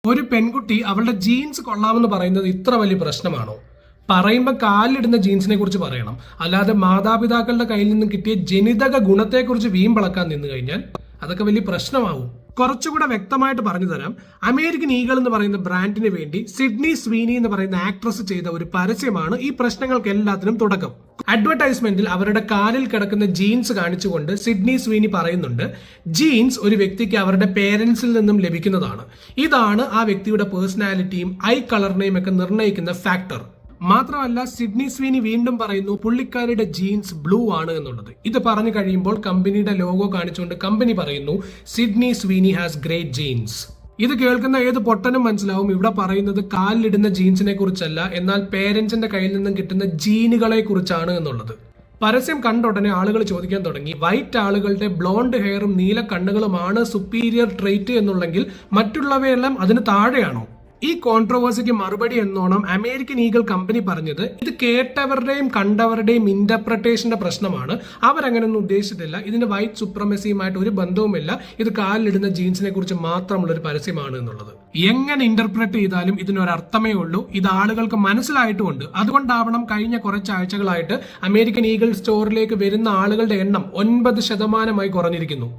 ഒരു പെൺകുട്ടി അവളുടെ ജീൻസ് കൊള്ളാമെന്ന് പറയുന്നത് ഇത്ര വലിയ പ്രശ്നമാണോ? പറയുമ്പോൾ കാലിലിടുന്ന ജീൻസിനെ കുറിച്ച് പറയണം, അല്ലാതെ മാതാപിതാക്കളുടെ കയ്യിൽ നിന്നും കിട്ടിയ ജനിതക ഗുണത്തെക്കുറിച്ച് വീമ്പളക്കാൻ നിന്ന് കഴിഞ്ഞാൽ അതൊക്കെ വലിയ പ്രശ്നമാവും. കുറച്ചുകൂടെ വ്യക്തമായിട്ട് പറഞ്ഞു തരാം. അമേരിക്കൻ ഈഗിൾ എന്ന് പറയുന്ന ബ്രാൻഡിന് വേണ്ടി സിഡ്നി സ്വീനി എന്ന് പറയുന്ന ആക്ട്രസ് ചെയ്ത ഒരു പരസ്യമാണ് ഈ പ്രശ്നങ്ങൾക്ക് എല്ലാത്തിനും തുടക്കം. അഡ്വർടൈസ്മെന്റിൽ അവരുടെ കാലിൽ കിടക്കുന്ന ജീൻസ് കാണിച്ചുകൊണ്ട് സിഡ്നി സ്വീനി പറയുന്നുണ്ട്, ജീൻസ് ഒരു വ്യക്തിക്ക് അവരുടെ പേരൻസിൽ നിന്നും ലഭിക്കുന്നതാണ്. ഇതാണ് ആ വ്യക്തിയുടെ പേഴ്സണാലിറ്റിയും ഐ കളറിനെയും ഒക്കെ നിർണ്ണയിക്കുന്ന ഫാക്ടർ. മാത്രമല്ല സിഡ്നി സ്വീനി വീണ്ടും പറയുന്നു പുള്ളിക്കാരുടെ ജീൻസ് ബ്ലൂ ആണ് എന്നുള്ളത്. ഇത് പറഞ്ഞു കഴിയുമ്പോൾ കമ്പനിയുടെ ലോഗോ കാണിച്ചുകൊണ്ട് കമ്പനി പറയുന്നു Sydney Sweeney has great jeans. ഇത് കേൾക്കുന്ന ഏത് പൊട്ടനും മനസ്സിലാവും ഇവിടെ പറയുന്നത് കാലിലിടുന്ന ജീൻസിനെ കുറിച്ചല്ല, എന്നാൽ പേരൻസിന്റെ കയ്യിൽ നിന്നും കിട്ടുന്ന ജീനുകളെ കുറിച്ചാണ് എന്നുള്ളത്. പരസ്യം കണ്ട ഉടനെ ആളുകൾ ചോദിക്കാൻ തുടങ്ങി, വൈറ്റ് ആളുകളുടെ ബ്ലോണ്ട് ഹെയറും നീല കണ്ണുകളുമാണ് സുപ്പീരിയർ ട്രെയ്റ്റ് എന്നുള്ളെങ്കിൽ മറ്റുള്ളവയെല്ലാം അതിന് താഴെയാണോ? ഈ കോൺട്രവേഴ്സിക്ക് മറുപടി എന്നോണം അമേരിക്കൻ ഈഗിൾ കമ്പനി പറഞ്ഞത് ഇത് കേട്ടവരുടെയും കണ്ടവരുടെയും ഇന്റർപ്രിട്ടേഷന്റെ പ്രശ്നമാണ്, അവരങ്ങനെയൊന്നും ഉദ്ദേശിച്ചിട്ടില്ല, ഇതിന് വൈറ്റ് സുപ്രമസിയുമായിട്ട് ഒരു ബന്ധവുമില്ല, ഇത് കാലിലിടുന്ന ജീൻസിനെ കുറിച്ച് മാത്രമുള്ള ഒരു പരസ്യമാണ് എന്നുള്ളത്. എങ്ങനെ ഇന്റർപ്രറ്റ് ചെയ്താലും ഇതിനൊരർത്ഥമേ ഉള്ളൂ. ഇത് ആളുകൾക്ക് മനസ്സിലായിട്ടുമുണ്ട്. അതുകൊണ്ടാവണം കഴിഞ്ഞ കുറച്ചാഴ്ചകളായിട്ട് അമേരിക്കൻ ഈഗിൾ സ്റ്റോറിലേക്ക് വരുന്ന ആളുകളുടെ എണ്ണം 9% കുറഞ്ഞിരിക്കുന്നു.